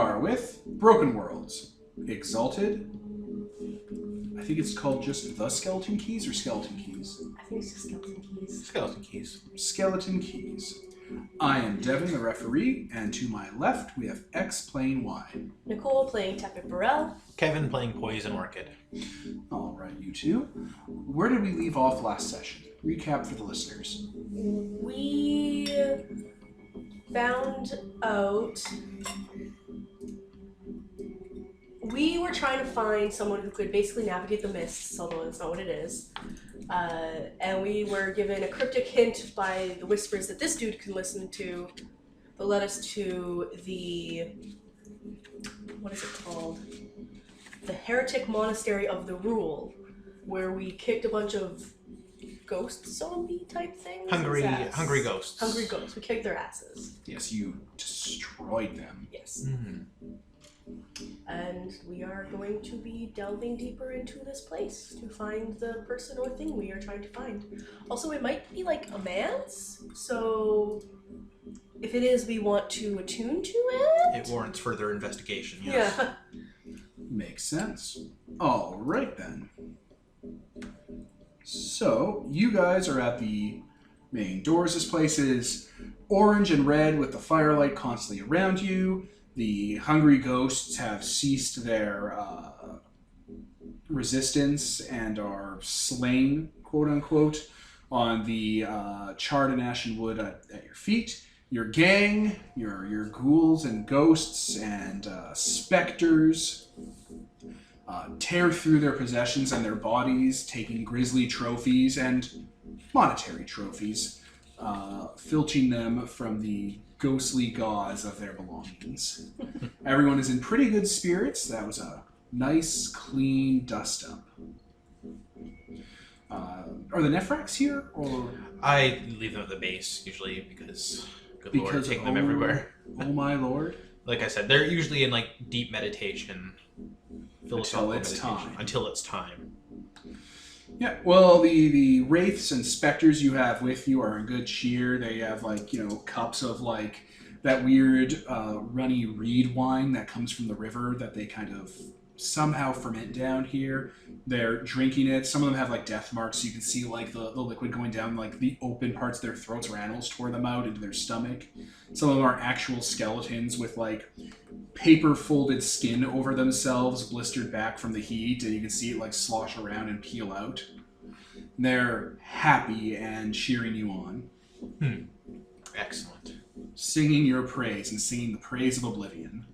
are with Broken Worlds, Exalted. I think it's called just the Skeleton Keys or Skeleton Keys? I think it's just Skeleton Keys. Skeleton Keys. Skeleton Keys. I am Devin, the referee, and to my left we have X playing Y. Nicole playing Tepid Burrell. Kevin playing Poison Orchid. All right, you two. Where did we leave off last session? Recap for the listeners. We found out... We were trying to find someone who could basically navigate the mists, although that's not what it is. And we were given a cryptic hint by the whispers that this dude can listen to that led us to the... What is it called? The Heretic Monastery of the Rule, where we kicked a bunch of ghost zombie type things. Hungry ghosts. Hungry ghosts. We kicked their asses. Yes, you destroyed them. Yes. Mm-hmm. And we are going to be delving deeper into this place to find the person or thing we are trying to find. Also, it might be like a man's, so if it is, we want to attune to it. It warrants further investigation, yes. Yeah. Makes sense. All right, then. So, you guys are at the main doors. This place is orange and red with the firelight constantly around you. The hungry ghosts have ceased their resistance and are slain, quote-unquote, on the charred and ashen wood at your feet. Your gang, your ghouls and ghosts and specters tear through their possessions and their bodies, taking grisly trophies and monetary trophies, filching them from the ghostly gauze of their belongings. Everyone is in pretty good spirits. That was a nice, clean dust-up. Are the Nephrax here, or...? I leave them at the base, usually, because Lord, Because take them everywhere. Oh my lord. Like I said, they're usually in, like, deep meditation. Until it's time. Until it's time. Yeah, well, the wraiths and specters you have with you are in good cheer. They have, like, cups of, like, that weird runny reed wine that comes from the river that they kind of somehow ferment down here. They're drinking it. Some of them have, like, death marks, so you can see, like, the liquid going down, like, the open parts of their throats where animals tore them out into their stomach. Some of them are actual skeletons with, like, paper-folded skin over themselves, blistered back from the heat, and you can see it, like, slosh around and peel out. And they're happy and cheering you on. Excellent. Singing your praise and singing the praise of oblivion.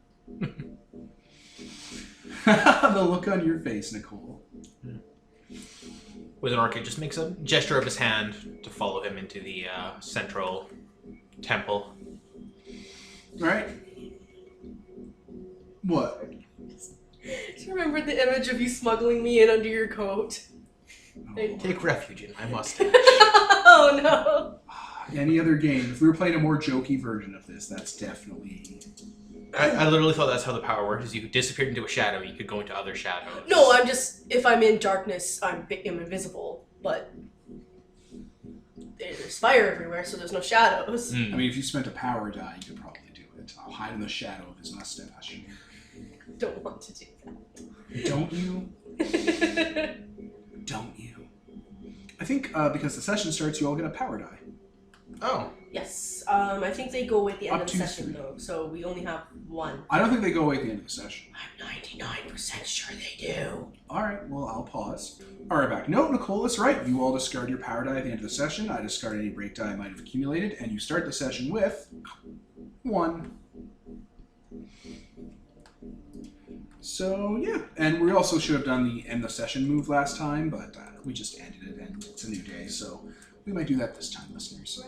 The look on your face, Nicole. With an orchid, just makes a gesture of his hand to follow him into the central temple. All right. What? Just remembered the image of you smuggling me in under your coat. Take refuge in my mustache. Oh no! Any other game, if we were playing a more jokey version of this, that's definitely... I literally thought that's how the power worked, is you disappeared into a shadow, you could go into other shadows. No, I'm just, if I'm in darkness, I'm invisible, but there's fire everywhere, so there's no shadows. I mean, if you spent a power die, you could probably do it. I'll hide in the shadow of his mustache. Don't want to do that. Don't you? Don't you? I think because the session starts, you all get a power die. Oh. Yes, I think they go away at the end Up of the to session, 3. though, so we only have one. I don't think they go away at the end of the session. I'm 99% sure they do. All right, well, I'll pause. All right, back. No, Nicole is right. You all discard your power die at the end of the session. I discard any break die I might have accumulated, and you start the session with 1. So, yeah. And we also should have done the end the session move last time, but we just ended it, and it's a new day, so we might do that this time, listeners.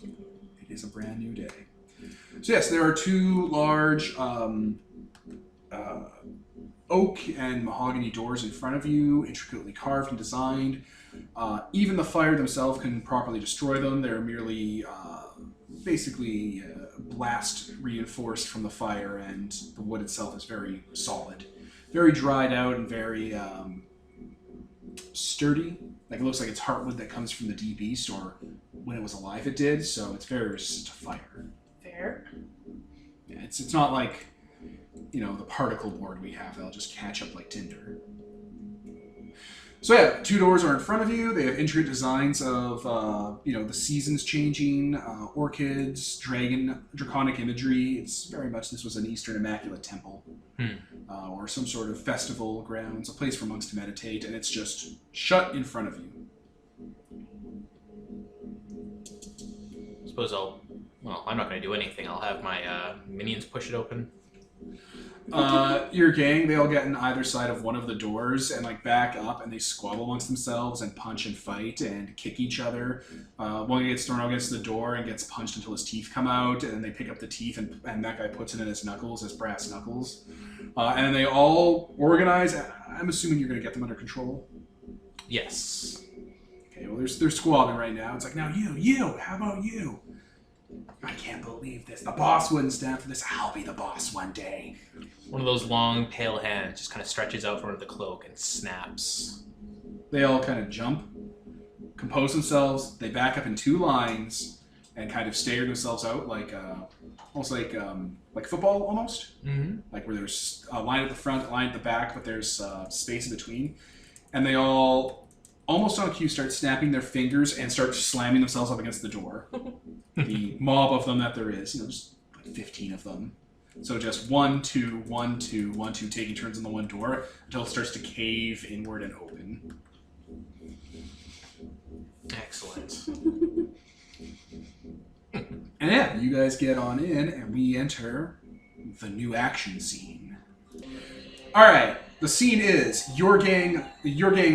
It is a brand new day. So, yes, there are 2 large oak and mahogany doors in front of you, intricately carved and designed. Even the fire themselves can properly destroy them. They're merely basically blast reinforced from the fire, and the wood itself is very solid. Very dried out and very sturdy. Like, it looks like it's heartwood that comes from the deep east, or when it was alive it did, so it's very resistant to fire. Fair. Yeah, it's not like the particle board we have. They'll just catch up like tinder. So yeah, 2 doors are in front of you. They have intricate designs of, the seasons changing, orchids, draconic imagery. It's very much this was an Eastern Immaculate Temple, or some sort of festival grounds, a place for monks to meditate, and it's just shut in front of you. Suppose I'm not going to do anything. I'll have my minions push it open. Your gang, they all get on either side of one of the doors and back up, and they squabble amongst themselves and punch and fight and kick each other. One gets thrown against the door and gets punched until his teeth come out, and then they pick up the teeth and that guy puts it in his knuckles, his brass knuckles. And then they all organize. I'm assuming you're going to get them under control. Yes. Okay, well, they're squabbling right now. It's like, now you, how about you? I can't believe this. The boss wouldn't stand for this. I'll be the boss one day. One of those long, pale hands just kind of stretches out from under the cloak and snaps. They all kind of jump, compose themselves. They back up in 2 lines and kind of stare themselves out almost like football almost. Mm-hmm. Like where there's a line at the front, a line at the back, but there's space in between. And they all, almost on cue, start snapping their fingers and start slamming themselves up against the door. The mob of them that there is, just 15 of them. So just 1, 2, 1, 2, 1, 2, taking turns on the one door until it starts to cave inward and open. Excellent. And yeah, you guys get on in, and we enter the new action scene. All right, the scene is your gang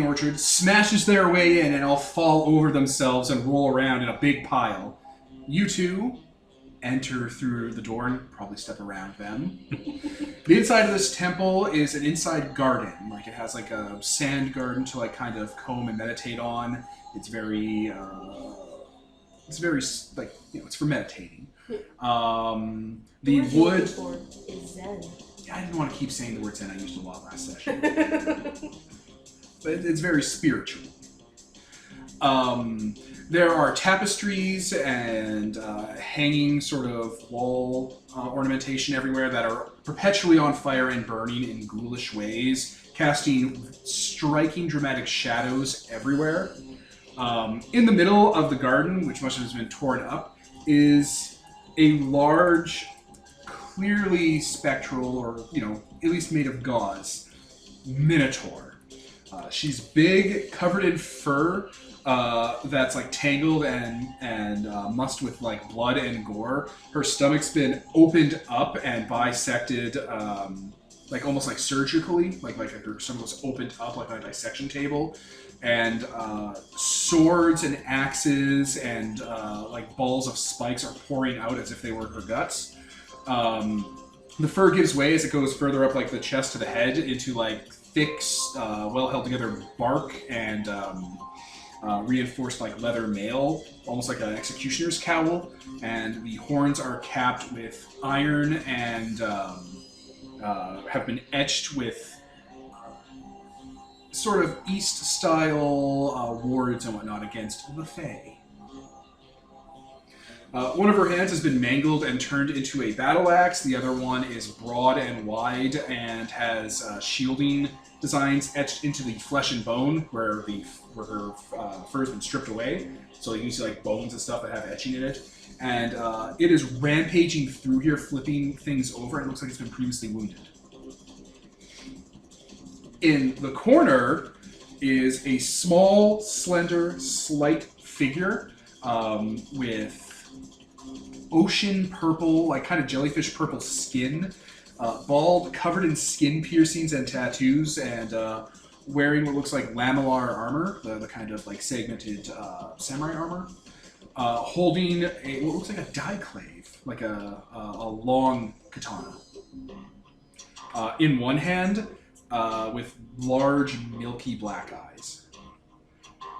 Orchard smashes their way in and all fall over themselves and roll around in a big pile. You 2 enter through the door and probably step around them. The inside of this temple is an inside garden. It has a sand garden to kind of comb and meditate on. It's very it's for meditating. The wood is zen. I didn't want to keep saying the word zen. I used it a lot last session. But it's very spiritual. There are tapestries and hanging sort of wall ornamentation everywhere that are perpetually on fire and burning in ghoulish ways, casting striking dramatic shadows everywhere. In the middle of the garden, which much of it has been torn up, is a large, clearly spectral, or at least made of gauze, minotaur. She's big, covered in fur, that's tangled and mussed with blood and gore. Her stomach's been opened up and bisected, almost surgically, her stomach was opened up like on a dissection table. And swords and axes and balls of spikes are pouring out as if they were her guts. The fur gives way as it goes further up the chest to the head into thick, well held together bark and reinforced leather mail, almost like an executioner's cowl. And the horns are capped with iron and have been etched with sort of East-style wards and whatnot against the Fae. One of her hands has been mangled and turned into a battle axe. The other one is broad and wide and has shielding designs etched into the flesh and bone where her fur has been stripped away. So you can see bones and stuff that have etching in it. And it is rampaging through here, flipping things over, and it looks like it's been previously wounded. In the corner is a small, slender, slight figure with ocean purple, kind of jellyfish purple skin, bald, covered in skin piercings and tattoos, and wearing what looks like lamellar armor, the kind of segmented samurai armor, holding what looks like a daiclave, a long katana. In one hand, with large, milky black eyes.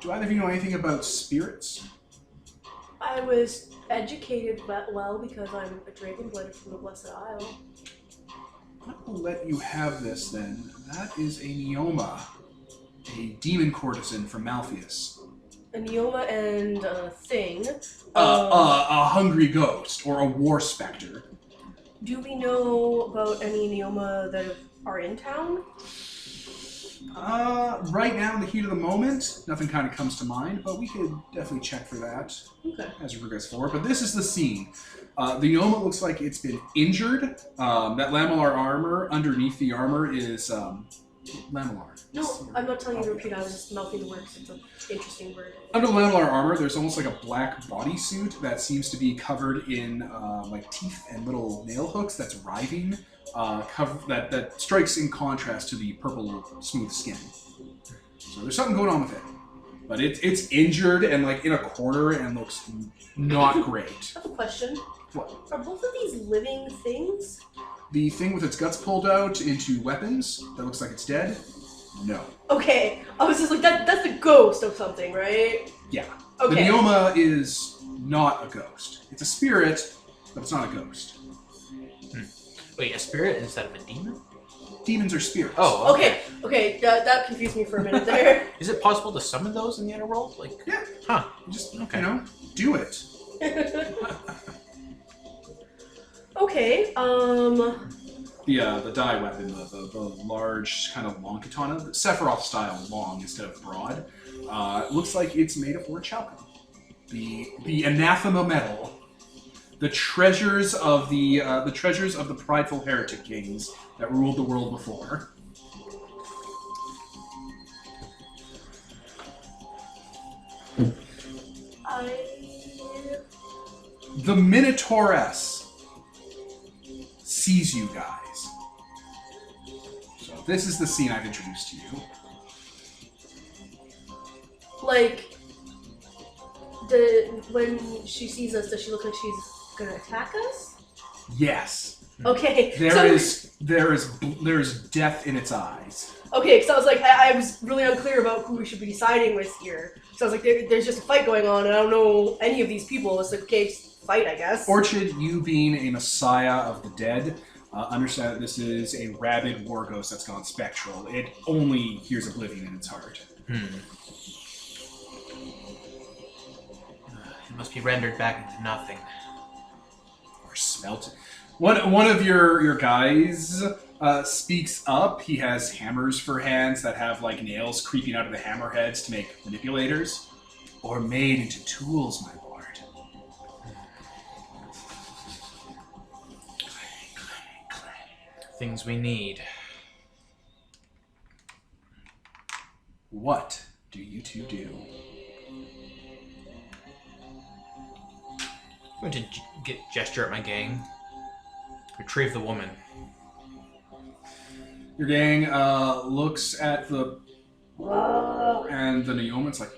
Do either of you know anything about spirits? I was educated well because I'm a dragon-blooded from the Blessed Isle. I will let you have this then. That is a Neoma, a demon courtesan from Malpheus. A Neoma and a thing. A hungry ghost, or a war specter. Do we know about any Neoma that are in town? Right now, in the heat of the moment, nothing kind of comes to mind, but we could definitely check for that Okay. as we progress forward. But this is the scene. The Neoma looks like it's been injured. That lamellar armor, underneath the armor is lamellar. No, I'm not telling you to repeat. I was just mouthing the words. It's an interesting word. Under the lamellar armor, there's almost like a black bodysuit that seems to be covered in like teeth and little nail hooks that's writhing. That strikes in contrast to the purple smooth skin. So there's something going on with it, but it's injured and like in a corner and looks not great. I have a question. What? Are both of these living things? The thing with its guts pulled out into weapons that looks like it's dead? No. Okay, I was just like, that's a ghost of something, right? Yeah. Okay. The Neoma is not a ghost. It's a spirit, but it's not a ghost. Wait, a spirit instead of a demon? Demons are spirits. Oh, Okay, that confused me for a minute there. Is it possible to summon those in the underworld? Like, Yeah. huh? Just, Okay. Do it. Okay, The dye weapon, the large kind of long katana, Sephiroth style long instead of broad, looks like it's made of orange chalcum. The anathema metal, the treasures of the prideful heretic kings that ruled the world before. The Minotauress sees you guys. So this is the scene I've introduced to you. like, when she sees us, does she look like she's gonna attack us? Yes. Okay, There so is death in its eyes. okay, because I was like, I was really unclear about who we should be siding with here. So I was like, there's just a fight going on, and I don't know any of these people. It's like, okay, just fight, I guess. Orchid, you being a messiah of the dead, understand that this is a rabid war ghost that's gone spectral. It only hears oblivion in its heart. It must be rendered back into nothing. Or smelt it. One of your guys speaks up. He has hammers for hands that have like nails creeping out of the hammerheads to make manipulators, or made into tools, my lord. Things we need. What do you two do? I'm going to gesture at my gang. Retrieve the woman. Your gang looks at the and the Neoman's like,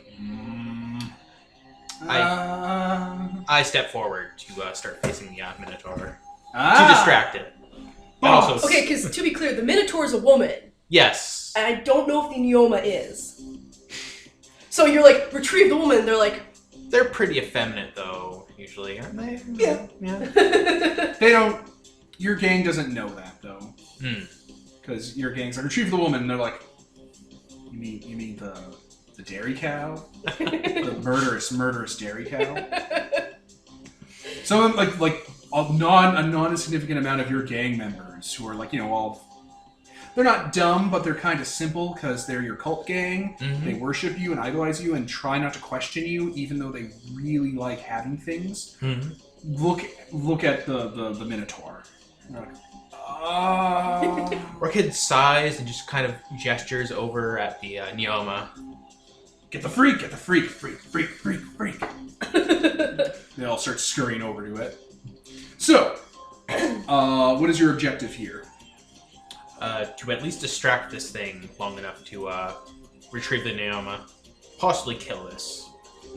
I step forward to start facing the Minotaur to ah! distract it. And also, Okay, because to be clear, the Minotaur is a woman, yes, and I don't know if the Neoma is. So you're like, retrieve the woman. They're like, they're pretty effeminate though, usually, aren't they? Yeah. Yeah. They don't. Your gang doesn't know that though, Hmm. because your gang's like, retrieve the woman. And they're like, you mean the dairy cow, the murderous dairy cow. Someone like a non-insignificant amount of your gang members who are like, all. They're not dumb, but they're kind of simple because they're your cult gang. Mhm. They worship you and idolize you and try not to question you, even though they really like having things. Mhm. Look at the Minotaur. They're like, Orchid sighs and just kind of gestures over at the Neoma. get the freak, freak. They all start scurrying over to it. So, what is your objective here? To at least distract this thing long enough to retrieve the Neoma, possibly kill this.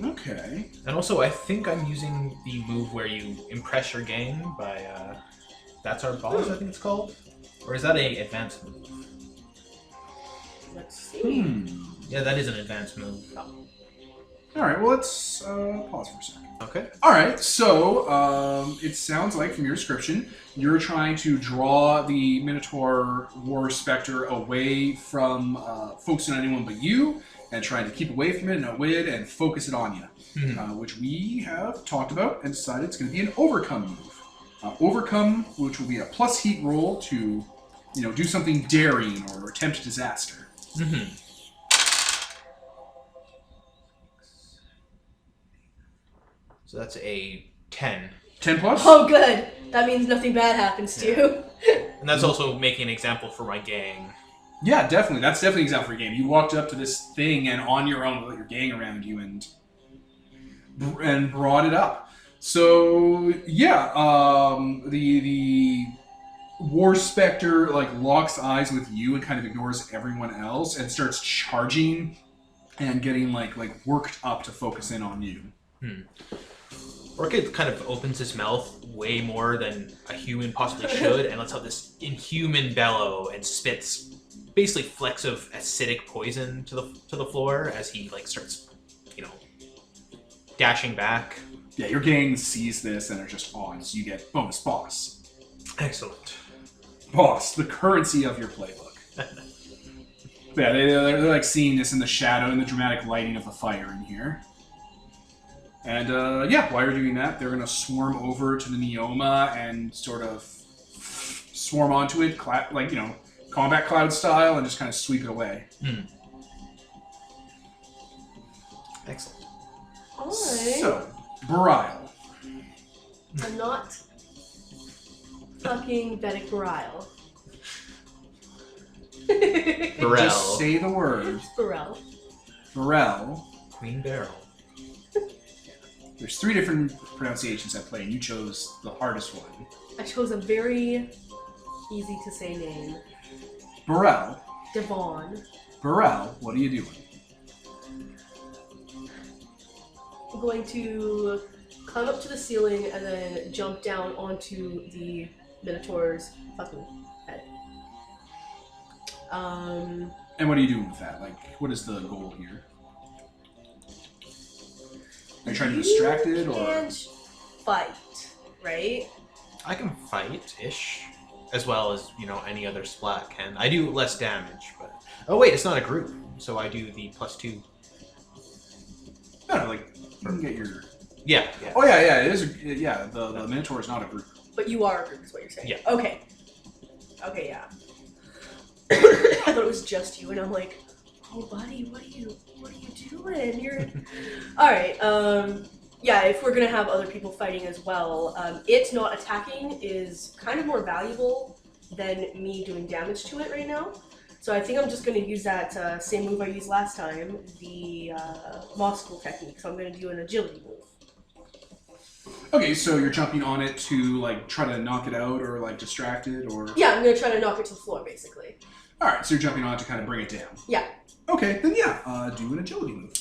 Okay. And also, I think I'm using the move where you impress your gang by, that's our boss, I think it's called? Or is that a advanced move? let's see. Yeah, that is an advanced move. Alright, well, let's pause for a second. Okay. Alright, so it sounds like from your description, you're trying to draw the Minotaur War Spectre away from focusing on anyone but you, and trying to keep away from it and outwit it and focus it on you. Mhm. Which we have talked about and decided it's going to be an overcome move. Overcome, which will be a plus heat roll to, do something daring or attempt disaster. Mm-hmm. So that's a 10. 10 plus? Oh, good. That means nothing bad happens to you. And that's also making an example for my gang. Yeah, definitely. That's definitely an example for your game. You walked up to this thing and on your own with your gang around you and brought it up. So yeah, the War Spectre locks eyes with you and kind of ignores everyone else and starts charging and getting like worked up to focus in on you. Orchid kind of opens his mouth way more than a human possibly should and lets out this inhuman bellow and spits basically flecks of acidic poison to the floor as he starts, dashing back. Yeah, your gang sees this and are just awed, so you get bonus boss. Excellent. Boss, the currency of your playbook. Yeah, they're seeing this in the shadow and the dramatic lighting of the fire in here. And while you're doing that, they're going to swarm over to the Neoma and sort of swarm onto it, combat cloud style, and just kind of sweep it away. Excellent. Alright. So, Burial. I'm not fucking Vedic Burial. Burrell. Just say the word. Burrell. Burrell. Queen Barrel. There's 3 different pronunciations at play, and you chose the hardest one. I chose a very easy to say name. Burrell. Devon. Burrell, what are you doing? I'm going to climb up to the ceiling and then jump down onto the Minotaur's fucking head. And what are you doing with that? What is the goal here? Are you trying to distract it, or...? You can't fight, right? I can fight-ish, as well as, any other splat can. I do less damage, but... Oh wait, it's not a group, so I do the +2. No, you can get your... Yeah. Oh, yeah, it is. The Minotaur is not a group. But you are a group, is what you're saying. Yeah. Okay, yeah. I thought it was just you, and I'm like, oh, buddy, what are you doing? You're... Alright, if we're gonna have other people fighting as well, it not attacking is kind of more valuable than me doing damage to it right now. So I think I'm just gonna use that same move I used last time, the Moskill technique. So I'm gonna do an agility move. Okay, so you're jumping on it to, try to knock it out or, distract it, or... Yeah, I'm gonna try to knock it to the floor, basically. Alright, so you're jumping on it to kind of bring it down. Yeah. Okay, then do an agility move.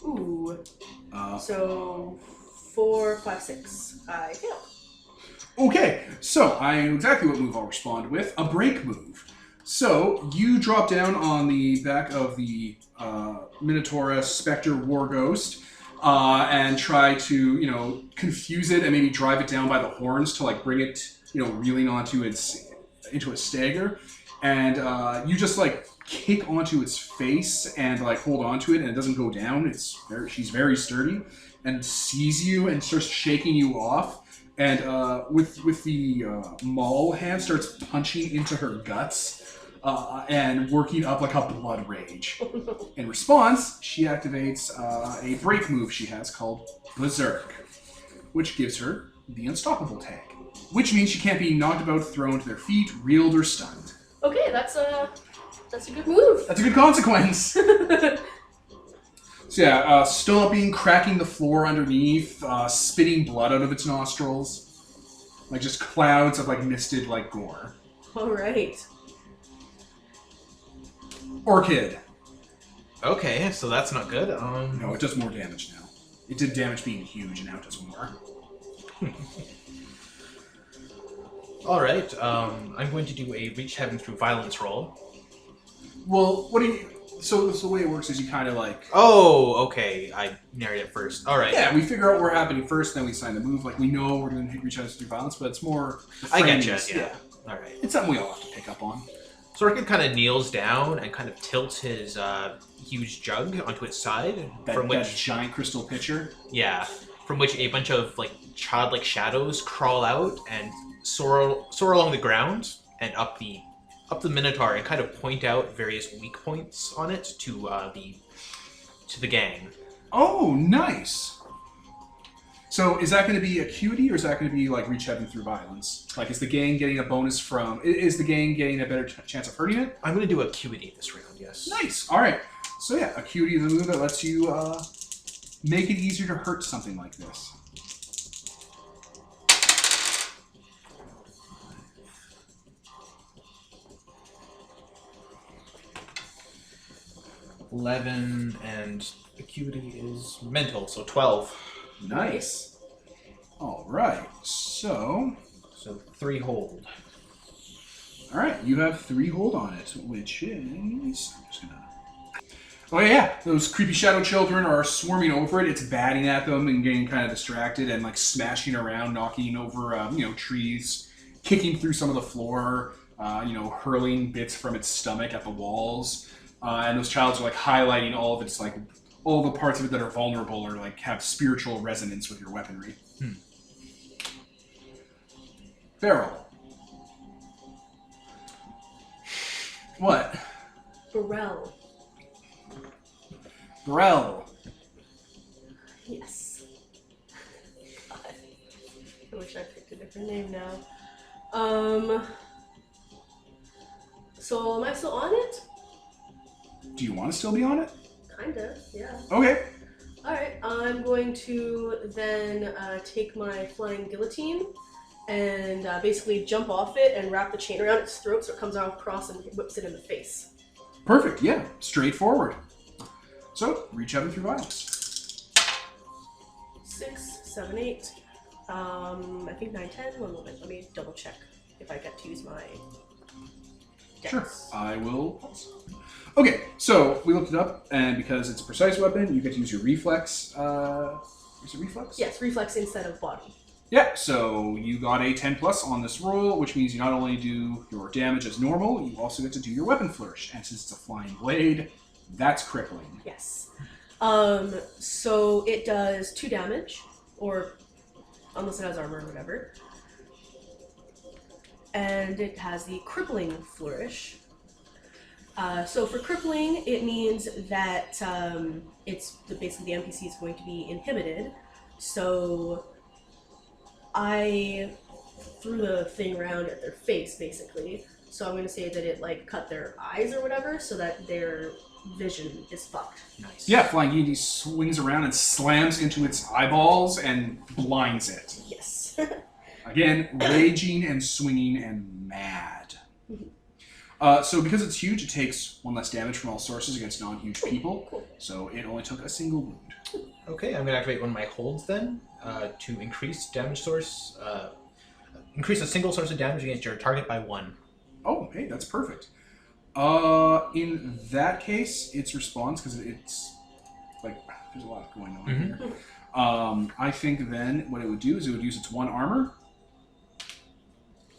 Ooh. So 4, 5, 6. I failed. Okay, so I know exactly what move I'll respond with. A break move. So you drop down on the back of the Minotaur Spectre War Ghost and try to, confuse it and maybe drive it down by the horns to bring it, reeling into a stagger. And you just kick onto its face and hold onto it, and it doesn't go down. She's very sturdy and sees you and starts shaking you off. And with the maul hand starts punching into her guts and working up a blood rage. In response, she activates a break move she has called Berserk, which gives her the Unstoppable tag, which means she can't be knocked about, thrown to their feet, reeled, or stunned. Okay, that's a good move. That's a good consequence. So stomping, cracking the floor underneath, spitting blood out of its nostrils. Just clouds of misted gore. Alright. Orchid. Okay, so that's not good. No, it does more damage now. It did damage being huge, and now it does more. Alright, I'm going to do a Reach Heaven Through Violence roll. Well, what do you... So the way it works is you kind of Oh, okay. I narrate it first. Alright. Yeah, we figure out what we're happening first, then we sign the move. We know we're going to reach out through violence, but it's more... I get you, yeah. Alright. It's something we all have to pick up on. So Orchid kind of kneels down and kind of tilts his huge jug onto its side. That giant crystal pitcher. Yeah. from which a bunch of like childlike shadows crawl out and soar along the ground and up the Minotaur and kind of point out various weak points on it to the gang. Oh, nice. So is that going to be acuity, or is that going to be like reach heaven through violence? Like, is the gang getting a bonus from? Is the gang getting a better chance of hurting it? I'm going to do acuity this round. Yes. Nice. All right. So yeah, acuity is a move that lets you make it easier to hurt something like this. $11 and acuity is mental, so 12. Nice. All right. So 3 hold. all right, you have 3 hold on it, which is I'm just gonna. Oh yeah, those creepy shadow children are swarming over it. It's batting at them and getting kind of distracted and like smashing around, knocking over trees, kicking through some of the floor, hurling bits from its stomach at the walls. And those childs are like highlighting all of its like all the parts of it that are vulnerable or like have spiritual resonance with your weaponry. Feral. What? Burrell. Brell. Yes. God. I wish I picked a different name now. So am I still on it? Do you want to still be on it? Kinda, yeah. Okay. Alright, I'm going to then take my flying guillotine and basically jump off it and wrap the chain around its throat so it comes out across and whips it in the face. Perfect, yeah. Straightforward. So, reach out and through violence. 6, 7, 8. I think 9, 10. One moment, let me double check if I get to use my dex. Sure, I will pause. Okay, so we looked it up, and because it's a precise weapon, you get to use your reflex. Is it reflex? Yes, reflex instead of body. Yeah, so you got a 10 plus on this roll, which means you not only do your damage as normal, you also get to do your weapon flourish. And since it's a flying blade, that's crippling. Yes. So it does 2 damage, or unless it has armor or whatever. And it has the crippling flourish. So for crippling, it means that basically the NPC is going to be inhibited. So I threw the thing around at their face, basically. So I'm going to say that it like cut their eyes or whatever, so that their vision is fucked. Nice. Yeah, Flying Yeti swings around and slams into its eyeballs and blinds it. Yes. Again, raging and swinging and mad. So because it's huge, it takes 1 less damage from all sources against non-huge people. Cool. So it only took a single wound. Okay, I'm going to activate one of my holds then to increase damage source. Increase a single source of damage against your target by 1. Oh, hey, that's perfect. In that case, its response, because it's like there's a lot going on here. I think then what it would do is it would use its 1 armor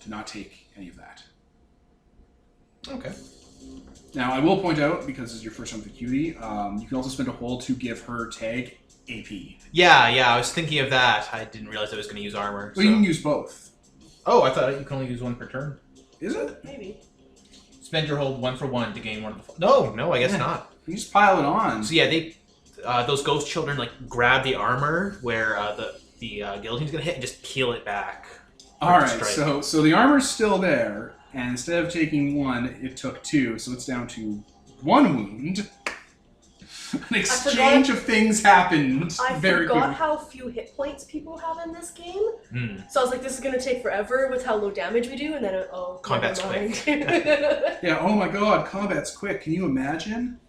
to not take any of that. Okay. Now, I will point out, because this is your first time with Acuity, you can also spend a hold to give her tag AP. Yeah, I was thinking of that. I didn't realize I was going to use armor. Well, you can use both. Oh, I thought you can only use 1 per turn. Is it? Maybe. Spend your hold 1 for 1 to gain 1 of the... No, I guess not. You just pile it on. So yeah, they those ghost children like grab the armor where the guillotine's going to hit and just peel it back. Alright, so the armor's still there, and instead of taking 1, it took 2, so it's down to 1 wound. An exchange of things happened very quickly. I forgot how few hit points people have in this game. So I was like, this is going to take forever with how low damage we do, and then, combat's quick. Yeah, oh my god, combat's quick. Can you imagine?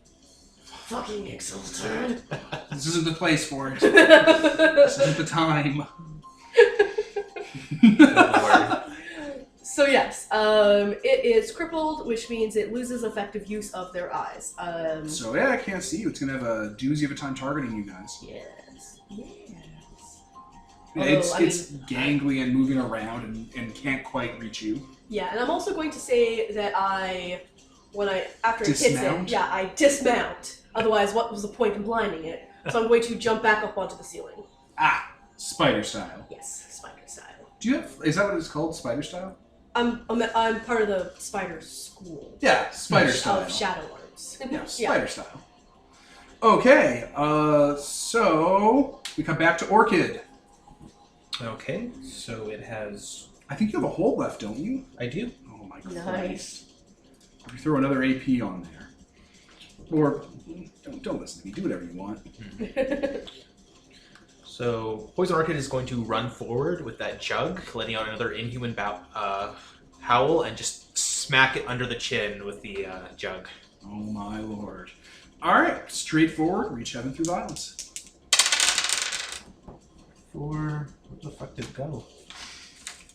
Fucking Exalted. This isn't the place for it. This isn't the time. So yes, it is crippled, which means it loses effective use of their eyes. So yeah, I can't see you. It's gonna have a doozy of a time targeting you guys. Yes. It's gangly and moving around and can't quite reach you. Yeah, and I'm also going to say that after it hits Dismount? it, I dismount. Otherwise, what was the point in blinding it? So I'm going to jump back up onto the ceiling. Ah, Spider style. Yes, spider style. Do you have? Is that what it's called? Spider style? I'm part of the spider school Yeah, spider style. of shadow arts. Yeah, spider style. Okay, so we come back to Orchid. Okay, so it has. I think you have a hole left, don't you? I do. Oh my god. Nice. You throw another AP on there. Or don't listen to me. Do whatever you want. So Poison Orchid is going to run forward with that jug, letting out another inhuman howl, and just smack it under the chin with the jug. Oh my lord. Alright, straightforward. Reach heaven through violence. Where the fuck did it go?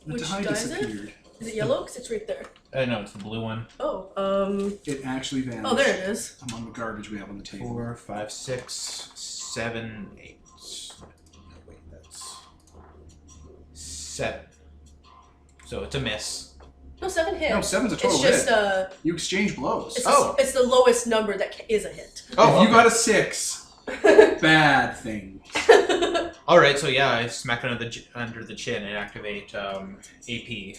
The Which die die is it? disappeared. Is it yellow? Because it's right there. No, it's the blue one. Oh, It actually vanished. oh, there it is. Among the garbage we have on the table. 4, 5, 6, 7, 8. No, wait, that's 7. So it's a miss. No, 7 hits. No, 7's a total It's just hit. You exchange blows. it's the lowest number that is a hit. Oh, if you got a 6, bad thing. All right, so yeah, I smack it under the chin and activate AP.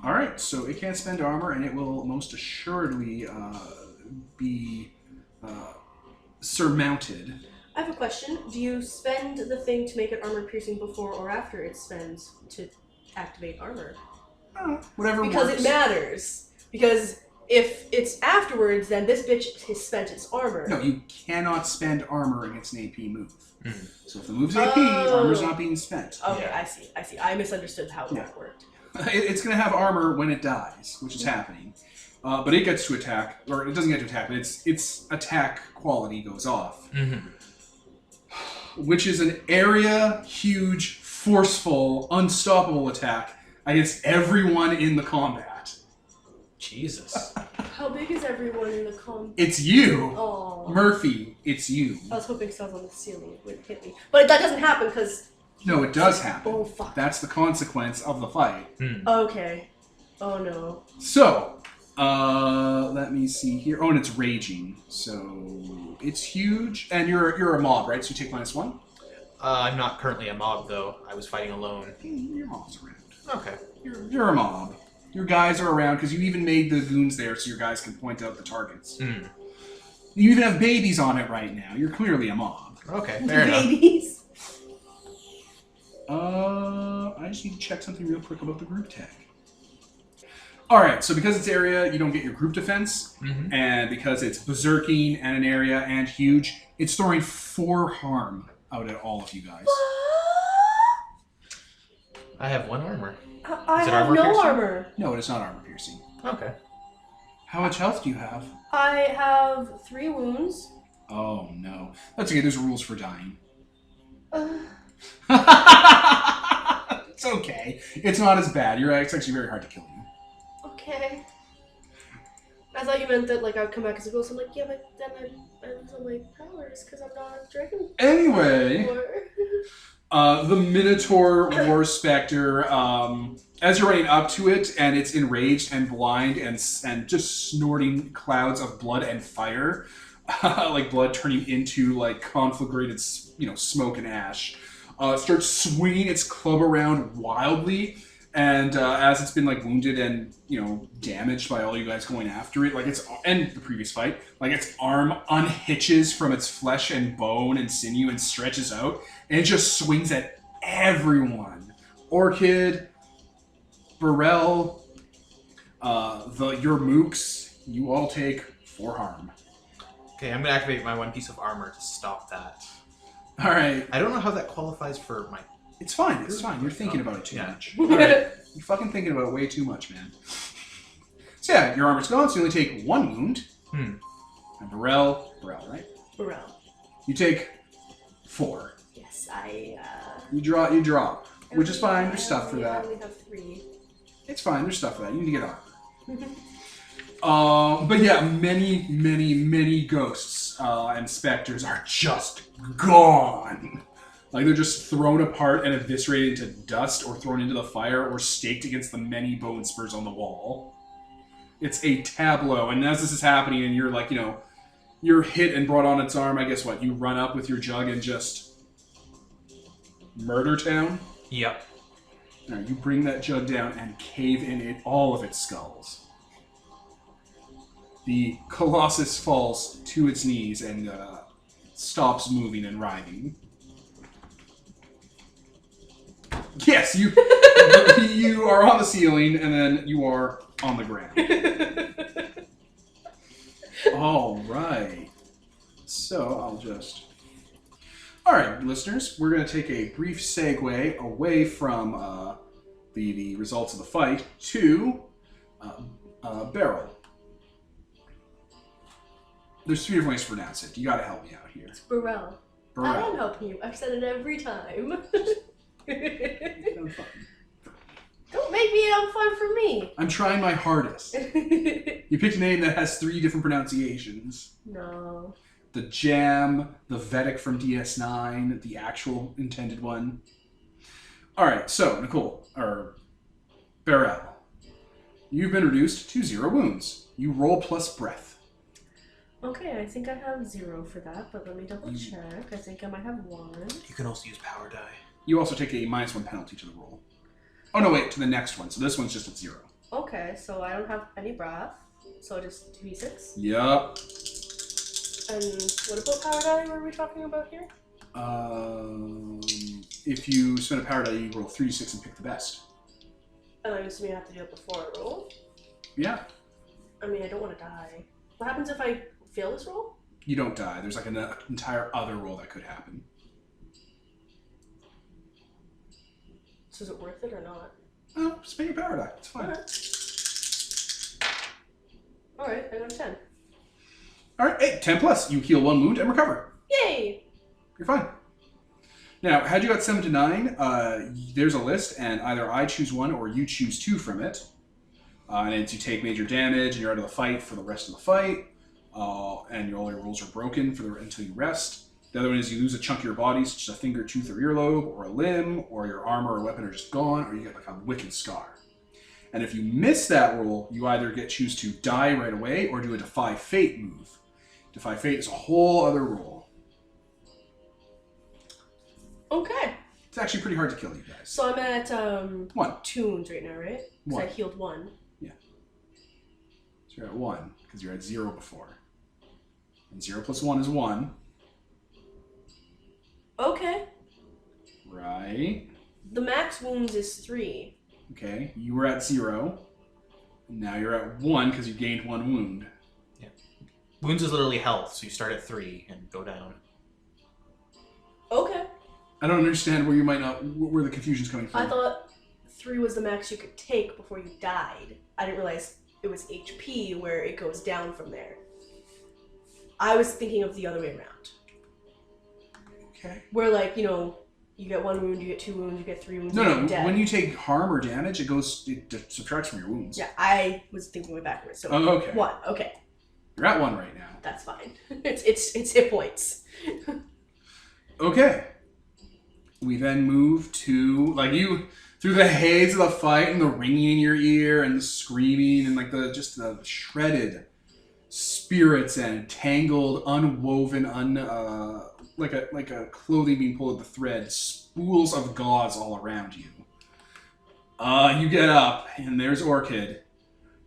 All right, so it can't spend armor, and it will most assuredly be surmounted. I have a question. Do you spend the thing to make it armor piercing before or after it spends to activate armor? Whatever Because works. it matters. Because if it's afterwards, then this bitch has spent its armor. No, you cannot spend armor against an AP move. Mhm. So if the move's AP, Oh. armor's not being spent. Okay, Yeah. I see. I misunderstood how that worked. It's going to have armor when it dies, which is happening. But it gets to attack, or it doesn't get to attack, but its attack quality goes off. Mm-hmm. Which is an area, huge, forceful, unstoppable attack against everyone in the combat. Jesus. How big is everyone in the It's you! Oh. Murphy, it's you. I was hoping someone on the ceiling would hit me. But that doesn't happen because... No, it does happen. Oh, fuck. That's the consequence of the fight. Okay. Oh, no. So, let me see here. Oh, and it's raging. So, it's huge. And you're a mob, right? So you take -1? I'm not currently a mob, though. I was fighting alone. Your mob's around. Okay. You're a mob. Your guys are around because you even made the goons there so your guys can point out the targets. Mm. You even have babies on it right now. You're clearly a mob. Okay, fair enough. Babies. I just need to check something real quick about the group tag. Alright, so because it's area, you don't get your group defense. Mm-hmm. And because it's berserking and an area and huge, it's throwing 4 harm out at all of you guys. I have 1 armor. I Is it have armor no piercing? armor. No, it is not armor piercing. Okay. How much health do you have? I have 3 wounds. Oh no. That's okay, there's rules for dying. It's okay. It's not as bad. It's actually very hard to kill you. Okay. I thought you meant that like I would come back as a ghost. I'm like, yeah, but then I lose all my powers because I'm not a dragon. Anyway, anymore. the Minotaur War Spectre, as you're running up to it, and it's enraged and blind and just snorting clouds of blood and fire, like blood turning into like conflagrated, smoke and ash, starts swinging its club around wildly. And as it's been like wounded and damaged by all you guys going after it, and the previous fight, like its arm unhitches from its flesh and bone and sinew and stretches out, and it just swings at everyone. Orchid, Burrell, your mooks, you all take 4 harm. Okay, I'm gonna activate my 1 piece of armor to stop that. All right, I don't know how that qualifies for my. it's fine. It's fine. You're thinking about it too Yeah. much. All right, you're fucking thinking about it way too much, man. So yeah, your armor's gone, so you only take 1 wound. And Burrell, right? Burrell. You take 4. Yes, You drop, which is fine. There's stuff for I that. only have 3. It's fine. There's stuff for that. You need to get armor. But yeah, many, many, many ghosts and specters are just gone. Like they're just thrown apart and eviscerated into dust, or thrown into the fire, or staked against the many bone spurs on the wall. It's a tableau, and as this is happening, and you're like, you're hit and brought on its arm. I guess what? You run up with your jug and just Murder Town. Yep. Now you bring that jug down and cave in it all of its skulls. The Colossus falls to its knees and stops moving and writhing. Yes, you you are on the ceiling, and then you are on the ground. All right. So I'll just... All right, listeners, we're going to take a brief segue away from the results of the fight to Beryl. There's 3 different ways to pronounce it. You got to help me out here. It's Burrell. I Beryl. am helping you. I've said it every time. Don't make me fun for me. I'm trying my hardest. You picked a name that has 3 different pronunciations. No. The Jam, the Vedic from DS9, the actual intended one. Alright, so, Nicole, or Beryl, you've been reduced to 0 wounds. You roll plus breath. Okay, I think I have 0 for that, but let me double check. I think I might have 1. You can also use power die. You also take a -1 penalty to the roll. Oh no, wait, to the next one. So this one's just at 0. Okay, so I don't have any breath, so just 2d6. Yup. And what about power die were we talking about here? If you spend a power die, you roll 3d6 and pick the best. And I'm assuming I have to do it before I roll? Yeah. I mean, I don't want to die. What happens if I fail this roll? You don't die. There's like an entire other roll that could happen. So is it worth it or not? Oh, spend your power die. It's fine. Alright, I got a 10. Alright, hey, 10 plus. You heal 1 wound and recover. Yay! You're fine. Now, had you got 7 to 9, there's a list, and either I choose 1 or you choose 2 from it. And it's you take major damage, and you're out of the fight for the rest of the fight, and all your rolls are broken until you rest. The other one is you lose a chunk of your body, such as a finger, tooth, or earlobe, or a limb, or your armor or weapon are just gone, or you get like a wicked scar. And if you miss that roll, you either choose to die right away, or do a Defy Fate move. Defy Fate is a whole other roll. Okay. It's actually pretty hard to kill you guys. So I'm at 1. 2 wounds right now, right? Because 1. I healed 1. So you're at 1, because you're at 0 before. And 0 plus 1 is 1. Okay. Right. The max wounds is 3. Okay, you were at 0. And now you're at 1 because you gained 1 wound. Yeah. Wounds is literally health, so you start at 3 and go down. Okay. I don't understand where the confusion's coming from. I thought 3 was the max you could take before you died. I didn't realize it was HP where it goes down from there. I was thinking of the other way around. Okay. Where, like, you know, you get 1 wound, you get 2 wounds, you get 3 wounds, No, you're dead. when you take harm or damage, it subtracts from your wounds. Yeah, I was thinking way backwards. So Oh, okay. 1, okay. You're at 1 right now. That's fine. It's hit points. Okay. We then move to, like, you, through the haze of the fight and the ringing in your ear and the screaming and, like, the shredded spirits and tangled, unwoven, like a clothing being pulled at the thread, spools of gauze all around you. You get up, and there's Orchid,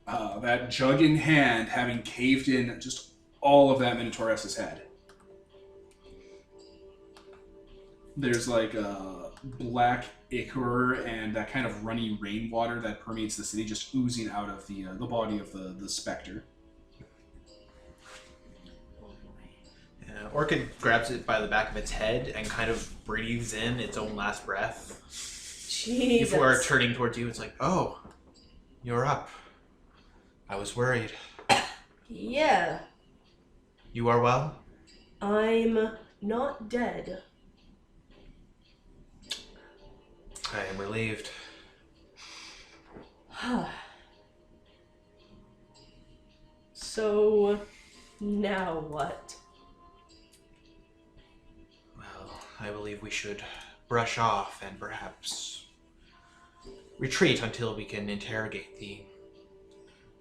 that jug in hand, having caved in just all of that Minotaurus's head. There's like black ichor and that kind of runny rainwater that permeates the city, just oozing out of the body of the specter. Orchid grabs it by the back of its head and kind of breathes in its own last breath. Jesus. Before turning towards you, it's like, oh, you're up. I was worried. Yeah. You are well? I'm not dead. I am relieved. So, now what? Well, I believe we should brush off and perhaps retreat until we can interrogate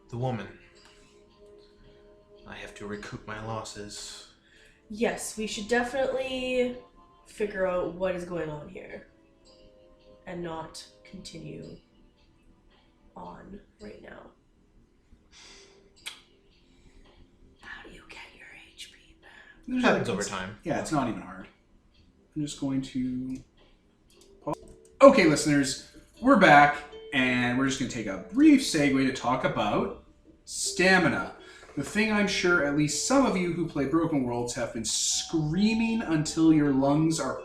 the woman. I have to recoup my losses. Yes, we should definitely figure out what is going on here. and not continue on right now. How do you get your HP back? It happens over time. Yeah, it's not even hard. I'm just going to pause. Okay, listeners, we're back, and we're just going to take a brief segue to talk about stamina. The thing I'm sure at least some of you who play Broken Worlds have been screaming until your lungs are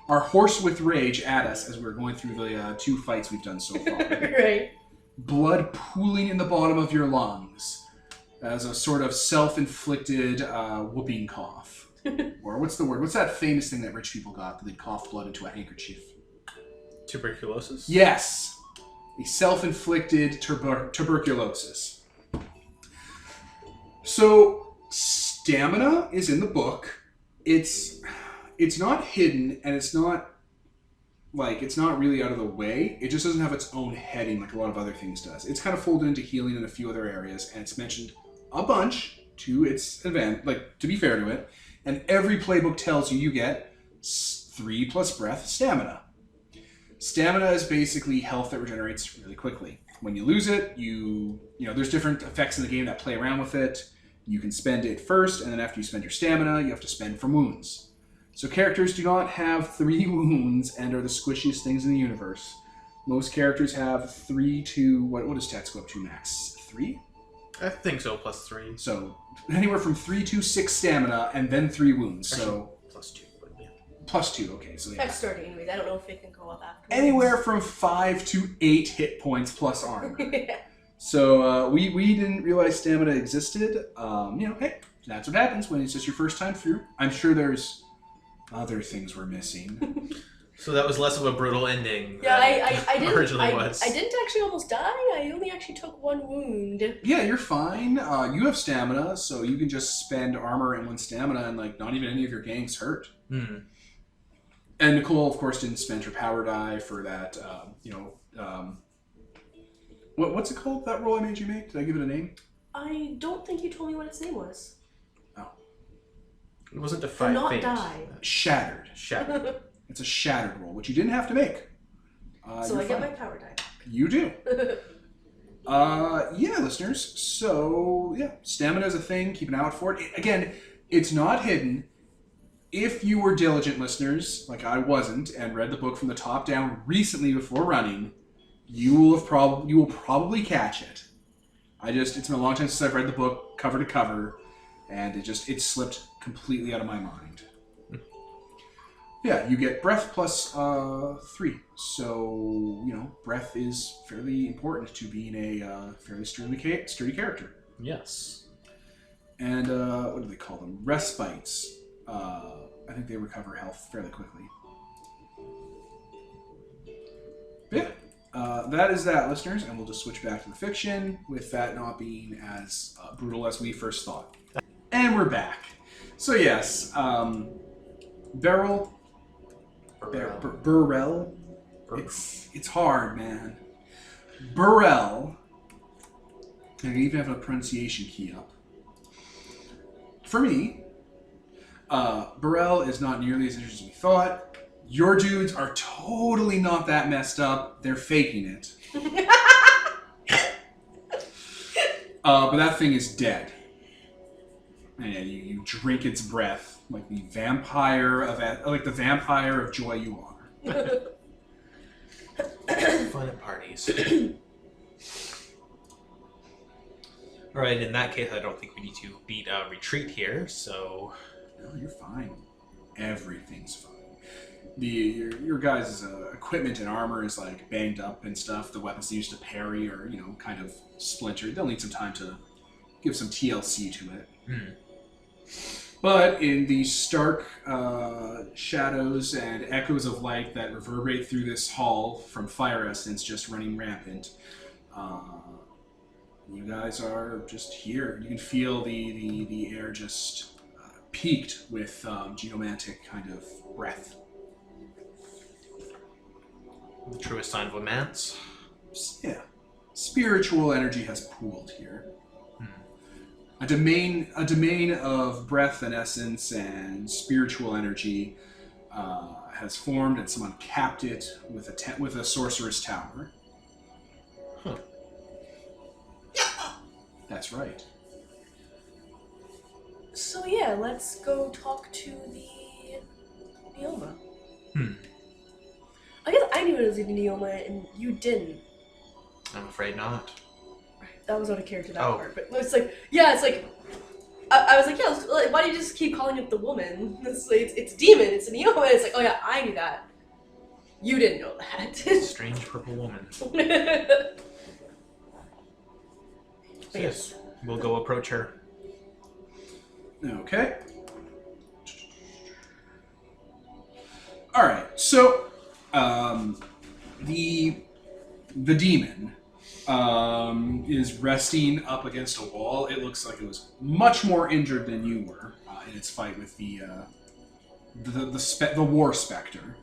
hoarse with rage at us as we're going through the 2 fights we've done so far. Right. Blood pooling in the bottom of your lungs as a sort of self-inflicted whooping cough. Or what's the word? What's that famous thing that rich people got that they cough blood into a handkerchief? Tuberculosis? Yes. A self-inflicted tuberculosis. So, stamina is in the book. It's not hidden, and it's not really out of the way. It just doesn't have its own heading like a lot of other things does. It's kind of folded into healing in a few other areas, and it's mentioned a bunch to its event, to be fair to it. And every playbook tells you get 3 plus breath stamina. Stamina is basically health that regenerates really quickly. When you lose it, there's different effects in the game that play around with it. You can spend it first, and then after you spend your stamina, you have to spend from wounds. So characters do not have 3 wounds and are the squishiest things in the universe. Most characters have 3 to, what does stats go up to max? 3? I think so, plus 3. So anywhere from 3 to 6 stamina and then 3 wounds. Actually, so plus 2. But yeah. plus 2, okay. So yeah. That's starting anyways. I don't know if it can go up after. Anywhere from 5 to 8 hit points plus armor. Yeah. So we didn't realize stamina existed. Hey, that's what happens when it's just your first time through. I'm sure there's other things we're missing. So that was less of a brutal ending. Yeah, than I didn't. originally was. I didn't actually almost die. I only actually took 1 wound. Yeah, you're fine. You have stamina, so you can just spend armor and 1 stamina, and not even any of your gang's hurt. Hmm. And Nicole, of course, didn't spend her power die for that. What's it called? That roll I made you make? Did I give it a name? I don't think you told me what its name was. Oh, It wasn't a To fight not fate. die. shattered. Shattered. It's a shattered roll, which you didn't have to make. So you're I get fine. my power die. You do. Yeah, listeners. So, yeah, stamina is a thing. Keep an eye out for it. Again, it's not hidden. If you were diligent listeners, like I wasn't, and read the book from the top down recently before running, you will probably catch it. It's been a long time since I've read the book cover to cover, and it slipped completely out of my mind. Yeah, you get breath plus 3. So, breath is fairly important to being a fairly sturdy character. Yes. And what do they call them? Respites. I think they recover health fairly quickly. But yeah, that is that, listeners, and we'll just switch back to the fiction with that not being as brutal as we first thought. And we're back. So yes, Burrell. It's hard, man. Burrell. I even have a pronunciation key up. For me, Burrell is not nearly as interesting as we thought. Your dudes are totally not that messed up. They're faking it. But that thing is dead. And you drink its breath like the vampire of joy you are. Fun at parties. Alright, in that case, I don't think we need to beat a retreat here, so... No, you're fine. Everything's fine. Your guys' equipment and armor is banged up and stuff. The weapons they used to parry are, kind of splintered. They'll need some time to give some TLC to it. Hmm. But in the stark shadows and echoes of light that reverberate through this hall from fire essence just running rampant, you guys are just here. You can feel the air just peaked with geomantic kind of breath. The truest sign of a man's. Yeah. Spiritual energy has pooled here. A domain of breath and essence and spiritual energy has formed, and someone capped it with a sorcerer's tower. Huh. That's right. So yeah, let's go talk to the Neoma. I guess I knew it was a Neoma and you didn't. I'm afraid not. That was out of character, that Oh. part. But it's like, yeah, it's like, I was like, yeah, like, why do you just keep calling it the woman? It's like, it's demon, it's a Neoma. It's like, oh yeah, I knew that. You didn't know that. Strange purple woman. But Yes, we'll go approach her. Okay. All right. So, the demon is resting up against a wall. It looks like it was much more injured than you were in its fight with the war specter.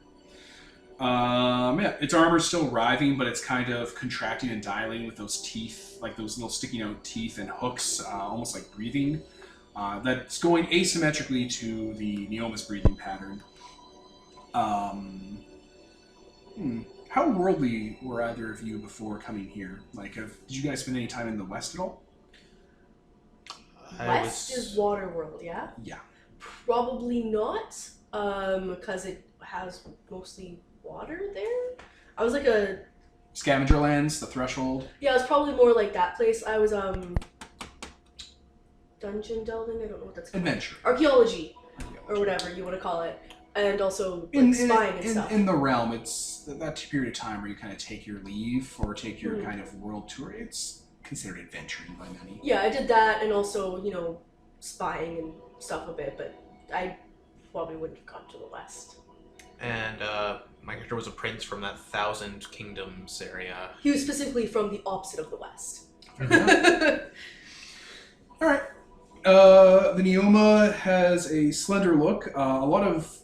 Yeah, its armor's still writhing, but it's kind of contracting and dilating with those teeth, like those little sticking out teeth and hooks, almost like breathing. That's going asymmetrically to the Neoma's breathing pattern. How worldly were either of you before coming here? Like, did you guys spend any time in the West at all? West is Waterworld, yeah? Yeah. Probably not, because it has mostly water there. I was like a... Scavenger Lands, the Threshold. Yeah, it was probably more like that place. I was, dungeon delving? I don't know what that's called. Adventure. Archaeology, or whatever you want to call it. And also, like, spying and stuff. In the realm, it's that period of time where you kind of take your leave or take your kind of world tour. It's considered adventuring by many. Yeah, I did that, and also, you know, spying and stuff a bit, but I probably wouldn't have gone to the West. And my character was a prince from that Thousand Kingdoms area. He was specifically from the opposite of the West. All right. The Neoma has a slender look, a lot of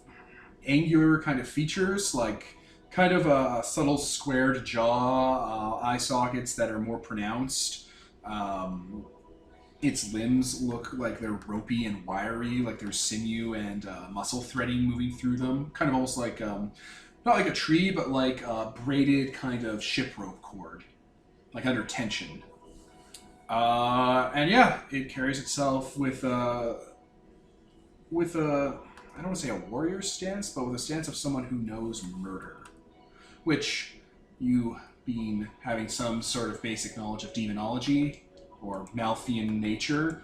angular kind of features, like kind of a subtle squared jaw, eye sockets that are more pronounced. Its limbs look like they're ropey and wiry, like there's sinew and muscle threading moving through them. Kind of almost like, not like a tree, but like a braided kind of ship rope cord, like under tension. And yeah, it carries itself with a, I don't want to say a warrior stance, but with a stance of someone who knows murder. Which, you being having some sort of basic knowledge of demonology or Malthian nature,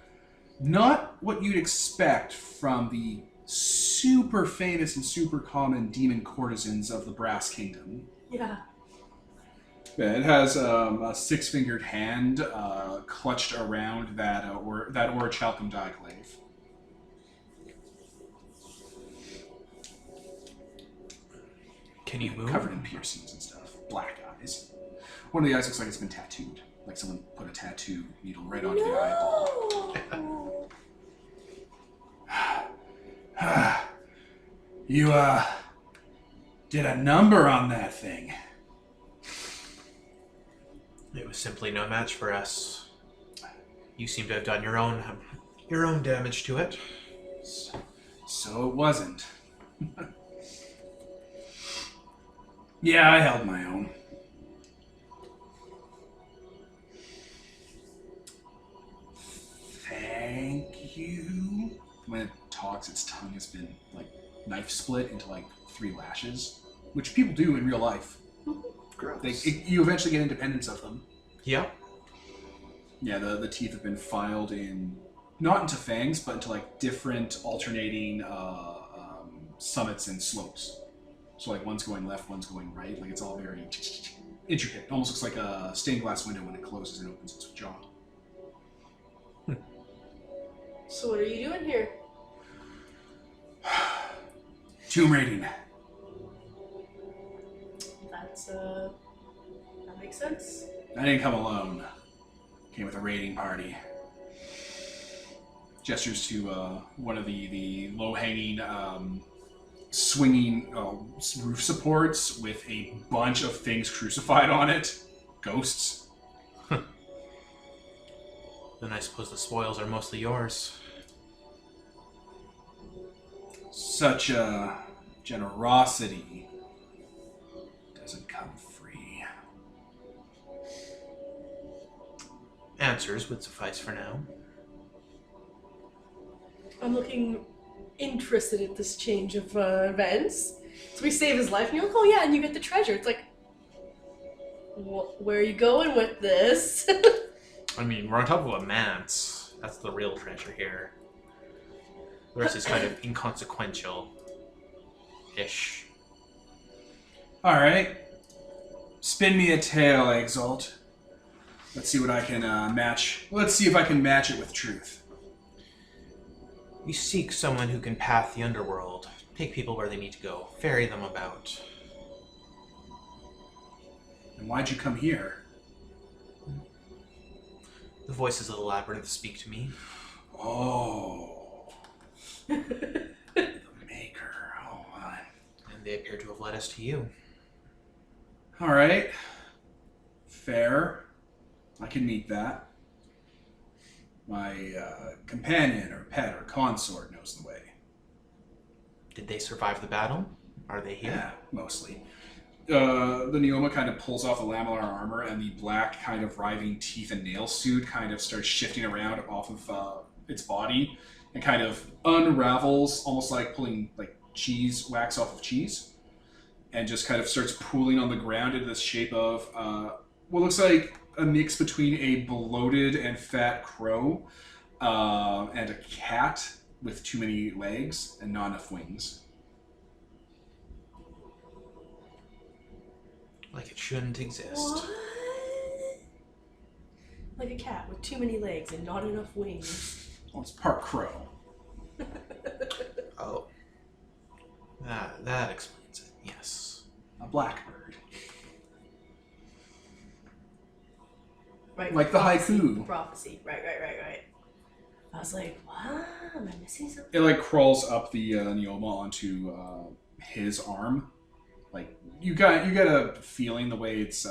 not what you'd expect from the super famous and super common demon courtesans of the Brass Kingdom. Yeah. Yeah, it has a six-fingered hand clutched around that orichalcum diglaive. Can you move? Covered in piercings and stuff. Black eyes. One of the eyes looks like it's been tattooed. Like someone put a tattoo needle right onto the eyeball. You, did a number on that thing. It was simply no match for us. You seem to have done your own damage to it. So it wasn't. Yeah, I held my own. Thank you. When it talks, its tongue has been, like, knife split into, like, 3 lashes. Which people do in real life. Gross. You eventually get independence of them. Yep. Yeah, the teeth have been filed in, not into fangs, but into, like, different alternating summits and slopes. So, like, one's going left, one's going right. Like, it's all very intricate. It almost looks like a stained glass window when it closes and opens its jaw. So what are you doing here? Tomb raiding. That makes sense. I didn't come alone. Came with a raiding party. Gestures to one of the low-hanging, swinging roof supports with a bunch of things crucified on it. Ghosts. Then I suppose the spoils are mostly yours. Such Generosity doesn't come free. Answers would suffice for now. I'm looking interested at this change of events. So we save his life, and you're like, oh yeah, and you get the treasure. It's like, where are you going with this? I mean, we're on top of a manse. That's the real treasure here. The rest is kind of inconsequential-ish. Alright. Spin me a tale, Exalt. Let's see what I can match. Let's see if I can match it with truth. We seek someone who can path the underworld, take people where they need to go, ferry them about. And why'd you come here? The voices of the labyrinth speak to me. Oh. The Maker. Oh, my. And they appear to have led us to you. Alright. Fair. I can meet that. My companion or pet or consort knows the way. Did they survive the battle? Are they here? Yeah, mostly. The Neoma kind of pulls off the lamellar armor, and the black kind of writhing teeth and nail suit kind of starts shifting around off of its body and kind of unravels, almost like pulling like cheese wax off of cheese, and just kind of starts pooling on the ground into this shape of what looks like a mix between a bloated and fat crow and a cat with too many legs and not enough wings. Like it shouldn't exist. What? Like a cat with too many legs and not enough wings. Well, it's part crow. Oh. That explains it, yes. A blackbird. Right, Like the prophecy, haiku. The prophecy. Right. I was like, what? Am I missing something? It like crawls up the Neoma onto his arm. Like you got a feeling the way it's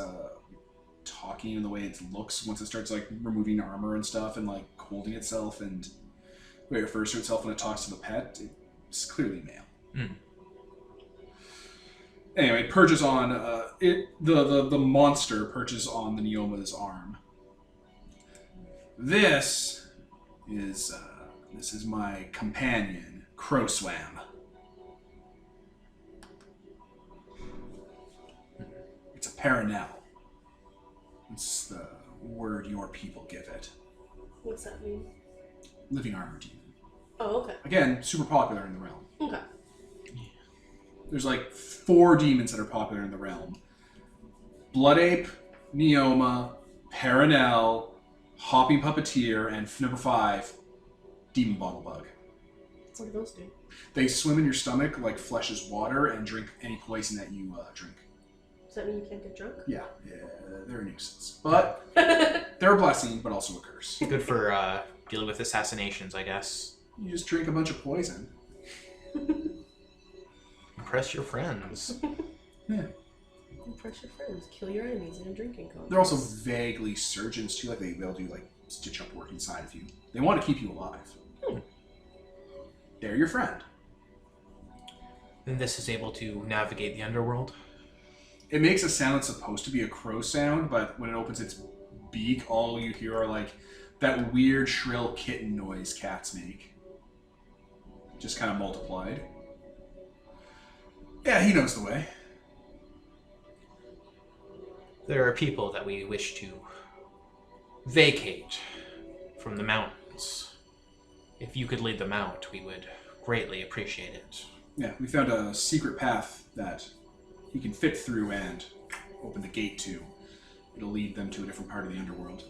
talking and the way it looks once it starts like removing armor and stuff and like holding itself and the way it refers to itself when it talks to the pet. It's clearly male. Mm. Anyway, it perches on the monster perches on the Neoma's arm. This is my companion, Crowswam. It's a paranel. It's the word your people give it. What's that mean? Living armor demon. Oh, okay. Again, super popular in the realm. Okay. There's like 4 demons that are popular in the realm. Blood Ape, Neoma, Paranel, Hopping Puppeteer, and number 5, Demon Bottle Bug. What do those do? They swim in your stomach like flesh is water and drink any poison that you drink. Does that mean you can't get drunk? Yeah, they're a nuisance. But they're a blessing, but also a curse. Good for dealing with assassinations, I guess. You just drink a bunch of poison. Impress your friends. Yeah. Impress your friends. Kill your enemies in a drinking contest. They're also vaguely surgeons too, like they'll do like stitch up work inside of you. They want to keep you alive. They're your friend. Then this is able to navigate the underworld. It makes a sound that's supposed to be a crow sound, but when it opens its beak, all you hear are like that weird shrill kitten noise cats make. Just kind of multiplied. Yeah, he knows the way. There are people that we wish to vacate from the mountains. If you could lead them out, we would greatly appreciate it. Yeah, we found a secret path that he can fit through and open the gate to. It'll lead them to a different part of the underworld.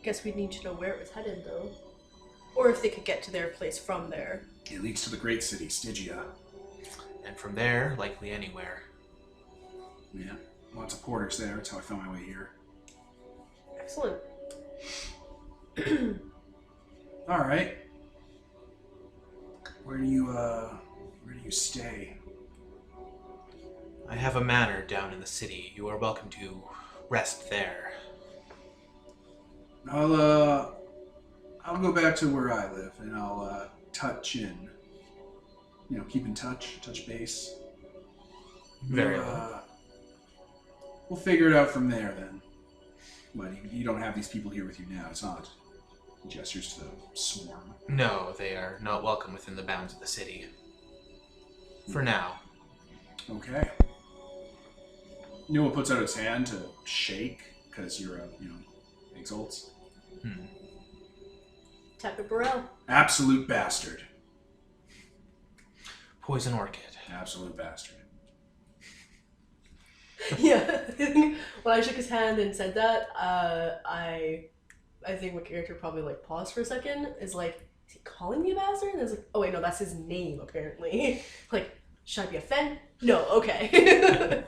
Guess we'd need to know where it was headed, though. Or if they could get to their place from there. It leads to the great city, Stygia. And from there, likely anywhere. Yeah, lots of porters there. That's how I found my way here. Excellent. All right. Where do you stay? I have a manor down in the city. You are welcome to rest there. I'll go back to where I live and I'll touch in. keep in touch base. Very We'll, well. we'll figure it out from there then. But you don't have these people here with you now. It's not. He gestures to the swarm. No, they are not welcome within the bounds of the city. For now. Okay. Nua puts out his hand to shake because you're exalts. Tucker Burrell. Absolute bastard. Poison orchid. Absolute bastard. Yeah. When I shook his hand and said that, I think my character probably like paused for a second. Is like, is he calling me a bastard? And I was like, oh wait, no, that's his name apparently. Like, should I be offended? No, okay.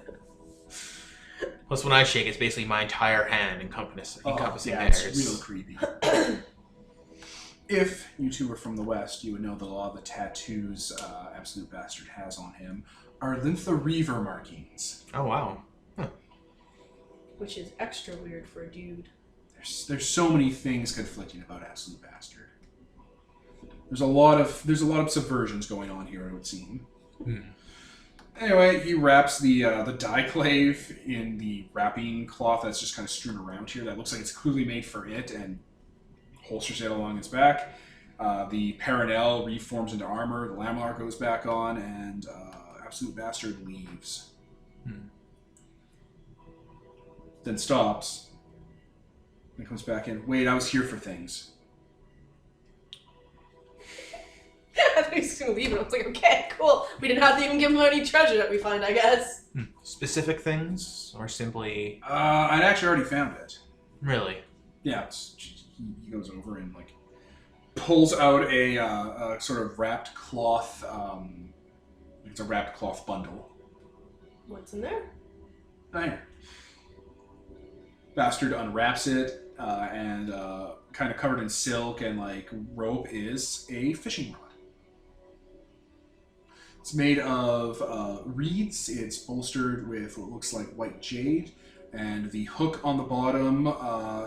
Plus, when I shake, it's basically my entire hand encompassing Yeah, theirs. it's real creepy. If you two were from the West, you would know that a lot of the tattoos Absolute Bastard has on him are Lintha Reaver markings. Oh, wow. Which is extra weird for a dude. There's so many things conflicting about Absolute Bastard. There's a lot of subversions going on here, it would seem. Anyway, he wraps the diclave in the wrapping cloth that's just kind of strewn around here. That looks like it's clearly made for it, and holsters it along its back. The Paranel reforms into armor. The Lamellar goes back on, and Absolute Bastard leaves. Then stops. Then comes back in. Wait, I was here for things. I thought he was gonna leave, and I was like, okay, cool. We didn't have to even give him any treasure that we find, I guess. Specific things, or simply... I'd actually already found it. Really? Yeah, he goes over and like pulls out a sort of wrapped cloth. It's a wrapped cloth bundle. What's in there? Oh, yeah. Bastard unwraps it, and kind of covered in silk and like rope is a fishing rod. It's made of reeds. It's bolstered with what looks like white jade, and the hook on the bottom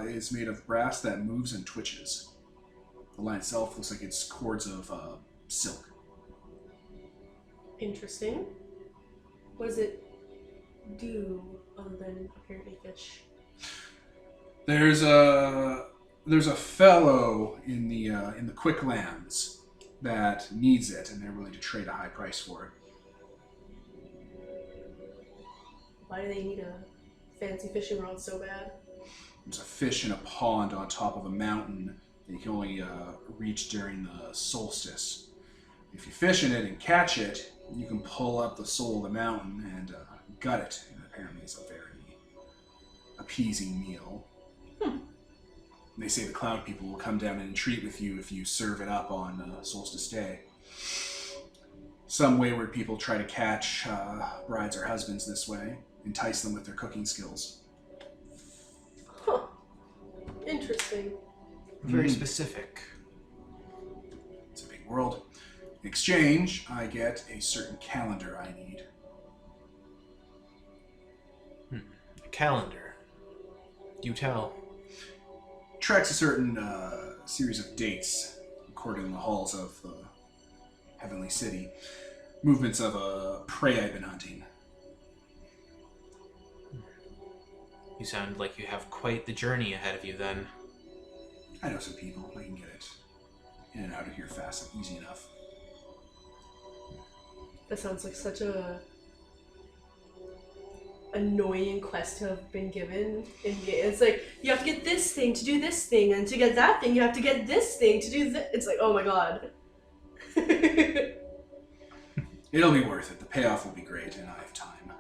is made of brass that moves and twitches. The line itself looks like it's cords of silk. Interesting. What does it do other than apparently fish? There's a fellow in the Quicklands that needs it, and they're willing to trade a high price for it. Why do they need a fancy fishing rod so bad? There's a fish in a pond on top of a mountain that you can only reach during the solstice. If you fish in it and catch it, you can pull up the soul of the mountain and gut it. And apparently it's a very appeasing meal. They say the cloud people will come down and entreat with you if you serve it up on solstice day. Some wayward people try to catch brides or husbands this way, entice them with their cooking skills. Huh. Interesting. Very specific. It's a big world. In exchange, I get a certain calendar I need. A calendar. You tell. Tracks a certain series of dates recorded in the halls of the Heavenly City. Movements of a prey I've been hunting. You sound like you have quite the journey ahead of you then. I know some people. I can get it in and out of here fast and easy enough. That sounds like such a annoying quest to have been given in the It's like, you have to get this thing to do this thing, and to get that thing, you have to get this thing to do this. It's like, oh my god. It'll be worth it. The payoff will be great, and I have time.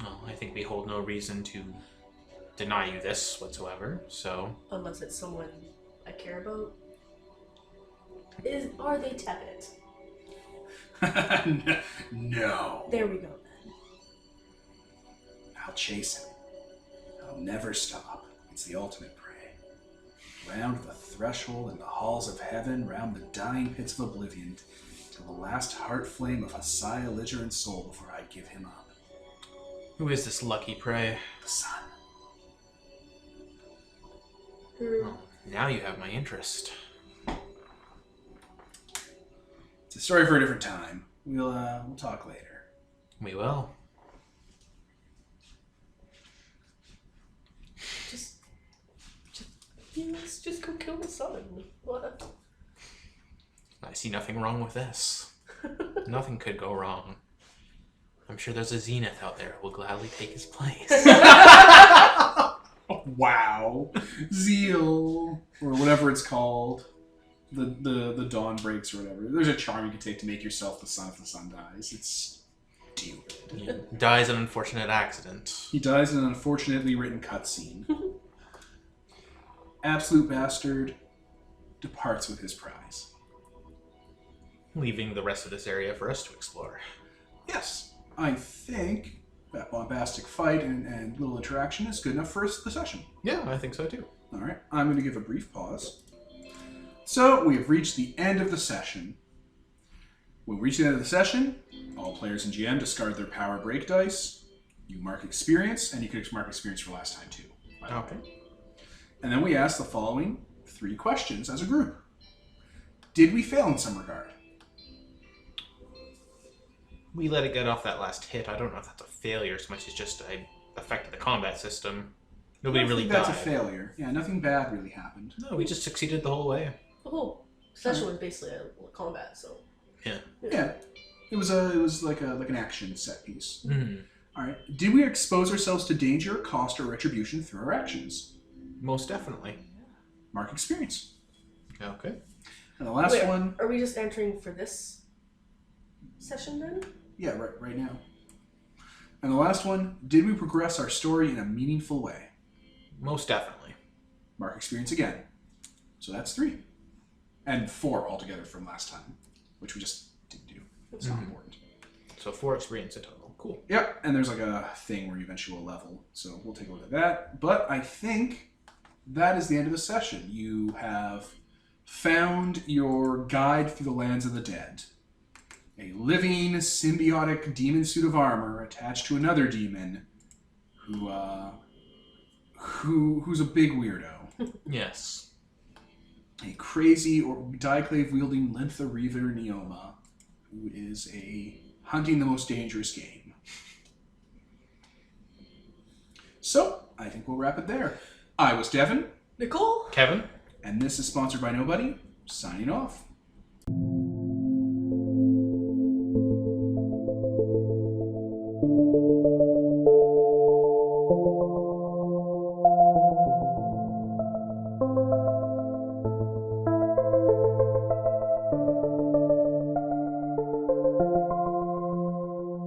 Well, I think we hold no reason to deny you this whatsoever, so... Unless it's someone I care about. Are they tepid? No. There we go then. I'll chase him. I'll never stop. It's the ultimate prey. Round the threshold in the halls of heaven, round the dying pits of oblivion, till the last heart flame of a belligerent soul before I give him up. Who is this lucky prey? The sun. Well, now you have my interest. It's a story for a different time. We'll talk later. We will. Let's just go kill the sun. What? I see nothing wrong with this. Nothing could go wrong. I'm sure there's a Zenith out there who will gladly take his place. Wow. Zeal. Or whatever it's called. The dawn breaks or whatever. There's a charm you can take to make yourself the sun if the sun dies. It's stupid. He dies an unfortunate accident. He dies in an unfortunately written cutscene. Absolute bastard departs with his prize. Leaving the rest of this area for us to explore. Yes, I think that bombastic fight and little interaction is good enough for the session. Yeah, I think so too. All right, I'm going to give a brief pause. So we have reached the end of the session. When we reach the end of the session, all players and GM discard their power break dice. You mark experience, and you can mark experience for last time too. Okay. And then we ask the following 3 questions as a group. Did we fail in some regard? We let it get off that last hit. I don't know if that's a failure as much as just I affected the combat system. Nobody I really think died. that's a failure. Yeah, nothing bad really happened. No, we just succeeded the whole way. The whole session was basically a combat, so. Yeah, it was like an action set piece. Mm. All right. Did we expose ourselves to danger, cost, or retribution through our actions? Most definitely. Mark experience. Okay. And the last one. Are we just entering for this session then? Yeah, right now. And the last one. Did we progress our story in a meaningful way? Most definitely. Mark experience again. So that's 3. And 4 altogether from last time, which we just didn't do. It's not important. So 4 experience in total. Cool. Yep, and there's like a thing where you eventually will level. So we'll take a look at that. But I think that is the end of the session. You have found your guide through the lands of the dead. A living, symbiotic demon suit of armor attached to another demon who's a big weirdo. Yes. A crazy or Diaclave-wielding Lintha Reaver Neoma, who is hunting the most dangerous game. So, I think we'll wrap it there. I was Devin. Nicole? Kevin? And this is sponsored by Nobody. Signing off.